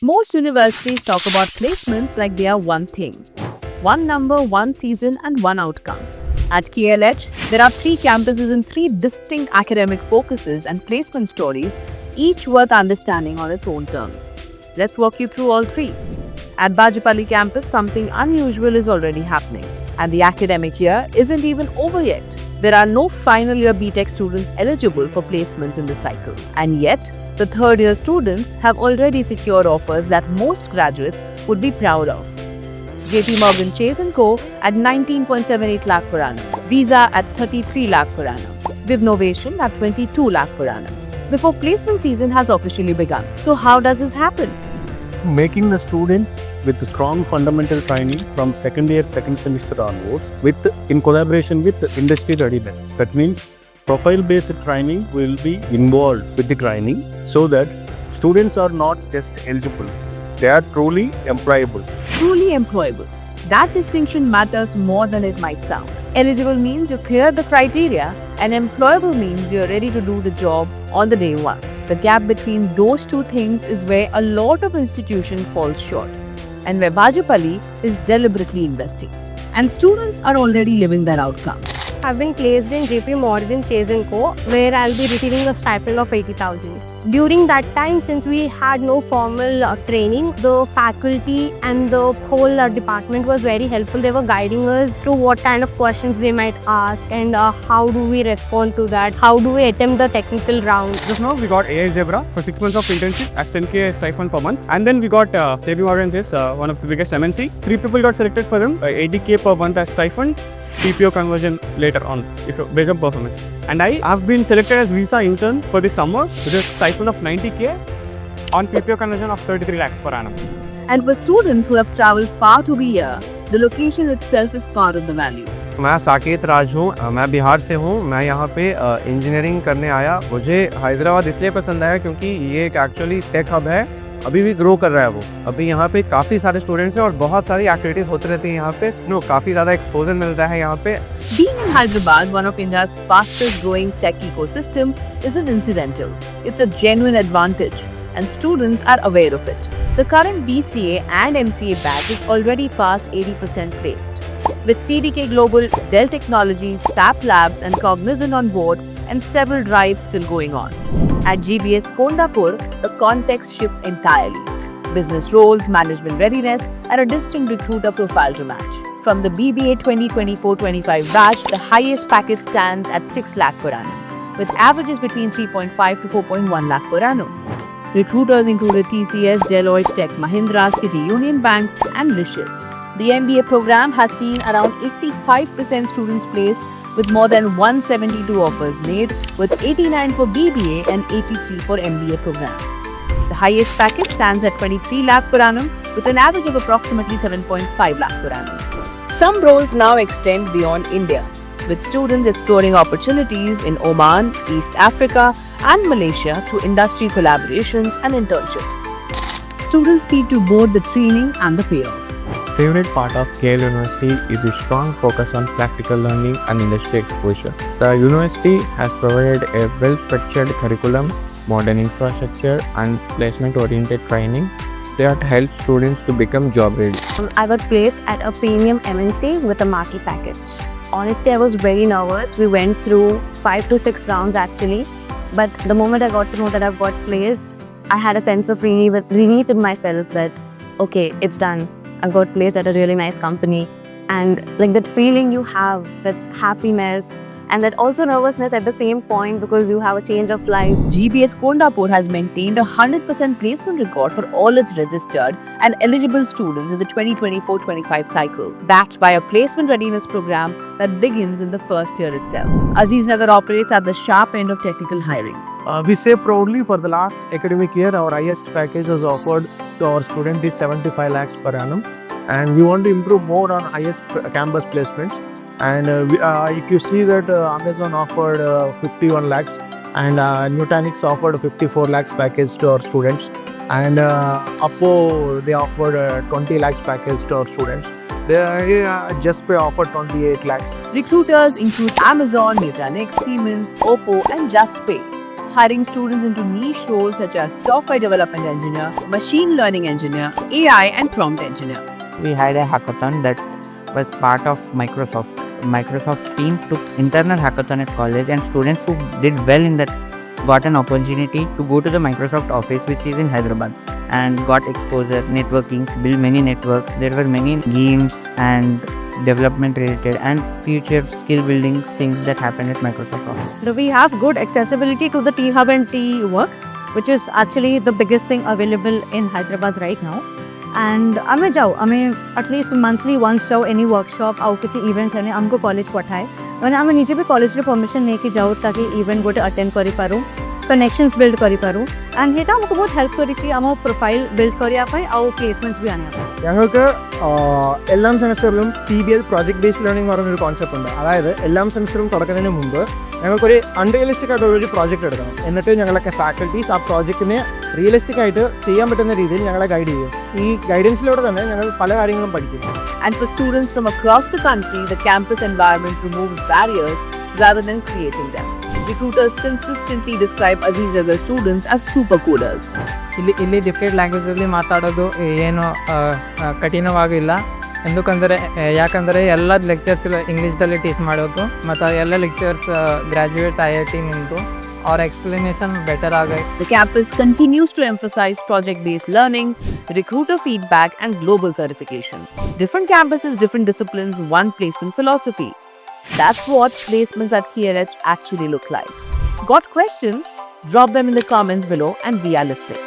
Most universities talk about placements like they are one thing. One number, one season, and one outcome. At KLH, there are 3 campuses and 3 distinct academic focuses and placement stories, each worth understanding on its own terms. Let's walk you through all 3. At Bajapalli campus, something unusual is already happening, and the academic year isn't even over yet. There are no final year BTech students eligible for placements in the cycle, and yet the third year students have already secured offers that most graduates would be proud of. JP Morgan Chase & Co. at 19.78 lakh per annum, Visa at 33 lakh per annum, Vivnovation at 22 lakh per annum, before placement season has officially begun. So how does this happen? Making the students with strong fundamental training from second year, second semester onwards, in collaboration with industry readiness. That means profile-based training will be involved with the training so that students are not just eligible, they are truly employable. Truly employable. That distinction matters more than it might sound. Eligible means you clear the criteria, and employable means you're ready to do the job on the day one. The gap between those two things is where a lot of institutions falls short, and where Bajapalli is deliberately investing. And students are already living that outcome. I've been placed in JP Morgan Chase & Co., where I'll be receiving a stipend of 80,000. During that time, since we had no formal training, the faculty and the whole department was very helpful. They were guiding us through what kind of questions they might ask and how do we respond to that, how do we attempt the technical round. Just now we got AI Zebra for 6 months of internship as 10K stipend per month, and then we got JP Morgan Chase, one of the biggest MNC. 3 people got selected for them, 80K per month as stipend, PPO conversion later on based on performance. And I have been selected as visa intern for this summer with a stipend of 90K on PPO conversion of 33 lakhs per annum. And for students who have traveled far to be here, the location itself is part of the value. मैं साकेत राज हूँ, मैं बिहार से हूँ। मैं यहाँ पे engineering करने आया। मुझे हैदराबाद इसलिए पसंद आया क्योंकि ये एक एक्चुअली टेक हब है, अभी भी ग्रो कर रहा है वो। अभी यहाँ पे काफ़ी सारे स्टूडेंट्स हैं और बहुत सारी एक्टिविटीज़ होती रहती हैं यहाँ पे। काफ़ी ज़्यादा एक्सपोजर मिलता है यहाँ पे। Being in Hyderabad, one of India's fastest growing tech ecosystem, isn't incidental. It's a genuine advantage, and students are aware of it. The current BCA and MCA batch is already past 80% placed. With CDK Global, Dell Technologies, SAP Labs, and Cognizant on board, and several drives still going on. At GBS Kondapur, the context shifts entirely. Business roles, management readiness, and a distinct recruiter profile to match. From the BBA 2024-25 batch, the highest package stands at 6 lakh per annum, with averages between 3.5 to 4.1 lakh per annum. Recruiters included TCS, Deloitte, Tech Mahindra, City Union Bank, and Licious. The MBA program has seen around 85% students placed, with more than 172 offers made, with 89 for BBA and 83 for MBA program. The highest package stands at 23 lakh per annum, with an average of approximately 7.5 lakh per annum. Some roles now extend beyond India, with students exploring opportunities in Oman, East Africa, and Malaysia through industry collaborations and internships. Students speak to both the training and the payoff. Favorite part of KL University is a strong focus on practical learning and industry exposure. The university has provided a well-structured curriculum, modern infrastructure, and placement-oriented training that helps students to become job ready. I got placed at a premium MNC with a marquee package. Honestly, I was very nervous. We went through 5 to 6 rounds actually. But the moment I got to know that I've got placed, I had a sense of relief in myself that, okay, it's done. I've got placed at a really nice company. And like that feeling you have, that happiness, and that also nervousness at the same point because you have a change of life. GBS Kondapur has maintained a 100% placement record for all its registered and eligible students in the 2024-25 cycle, backed by a placement readiness program that begins in the first year itself. Aziznagar operates at the sharp end of technical hiring. We say proudly for the last academic year, our highest package was offered to our student is 75 lakhs per annum. And we want to improve more on highest campus placements. And if you see that Amazon offered 51 lakhs and Nutanix offered 54 lakhs package to our students, and Appo they offered 20 lakhs package to our students. JustPay offered 28 lakhs. Recruiters include Amazon, Nutanix, Siemens, Oppo, and JustPay. hiring students into niche roles such as software development engineer, machine learning engineer, AI, and prompt engineer. We had a hackathon that was part of Microsoft. Microsoft's team took internal hackathon at college, and students who did well in that got an opportunity to go to the Microsoft office, which is in Hyderabad, and got exposure, networking, build many networks. There were many games and development related and future skill building things that happened at Microsoft office. So we have good accessibility to the T Hub and T Works, which is actually the biggest thing available in Hyderabad right now. And हमें जाओ हमें at least monthly once जाओ any workshop आउ किसी event करने हमको college पठाए मैंने हमें नीचे भी कॉलेज परमिशन लेके जाओ ताकि इवेंट गोटे अटेंड करि पारू कनेक्शंस बिल्ड करि पारू एंड हेटा हमको बहुत हेल्प करिछि हम प्रोफाइल बिल्ड करिया पाई आउ प्लेसमेंट्स भी आने पाई ഞങ്ങൾക്ക് എല്ലാ സെമസ്റ്ററിലും PBL പ്രോജക്റ്റ് ബേസ്ഡ് ലേണിംഗ് എന്ന് പറയുന്നൊരു കോൺസെപ്റ്റ് ഉണ്ട്. അതായത് എല്ലാ സെമസ്റ്ററും തുടങ്ങുന്നതിന് മുമ്പ് ഞങ്ങൾക്കൊരു അൺറിയലിസ്റ്റിക് ആയിട്ടുള്ളൊരു പ്രോജക്റ്റ് എടുക്കണം. എന്നിട്ട് ഞങ്ങളൊക്കെ ഫാക്കൽറ്റീസ് ആ പ്രോജക്റ്റിനെ റിയലിസ്റ്റിക് ആയിട്ട് ചെയ്യാൻ പറ്റുന്ന രീതിയിൽ ഞങ്ങളെ ഗൈഡ് ചെയ്യും. ഈ ഗൈഡൻസിലൂടെ തന്നെ ഞങ്ങൾ പല കാര്യങ്ങളും പഠിക്കുന്നു. And for students from across the country, the campus environment removes barriers rather than creating them. Recruiters consistently describe Aziz Nagar students as super coders. ಇಲ್ಲಿ ಡಿಫ್ರೆಂಟ್ ಲ್ಯಾಂಗ್ವೇಜಲ್ಲಿ ಮಾತಾಡೋದು ಏನು ಕಠಿಣವಾಗಿಲ್ಲ ಯಾಕಂದರೆ ಎಲ್ಲ ಲೆಕ್ಚರ್ಸ್ ಇಂಗ್ಲೀಷ್ದಲ್ಲಿ ಟೀಚ್ ಮಾಡೋದು ಮತ್ತು ಎಲ್ಲ ಲೆಕ್ಚರ್ಸ್ ಗ್ರ್ಯಾಜುಯೇಟ್ IIT ನಿಂತು ಅವ್ರ ಎಕ್ಸ್ಪ್ಲನೇಷನ್ ಬೆಟರ್ ಆಗಿ The campus continues to emphasize project-based learning, recruiter feedback, and global certifications. Different campuses, different disciplines, one placement philosophy. That's what placements at KLH actually look like. Got questions? Drop them in the comments below and we are listening.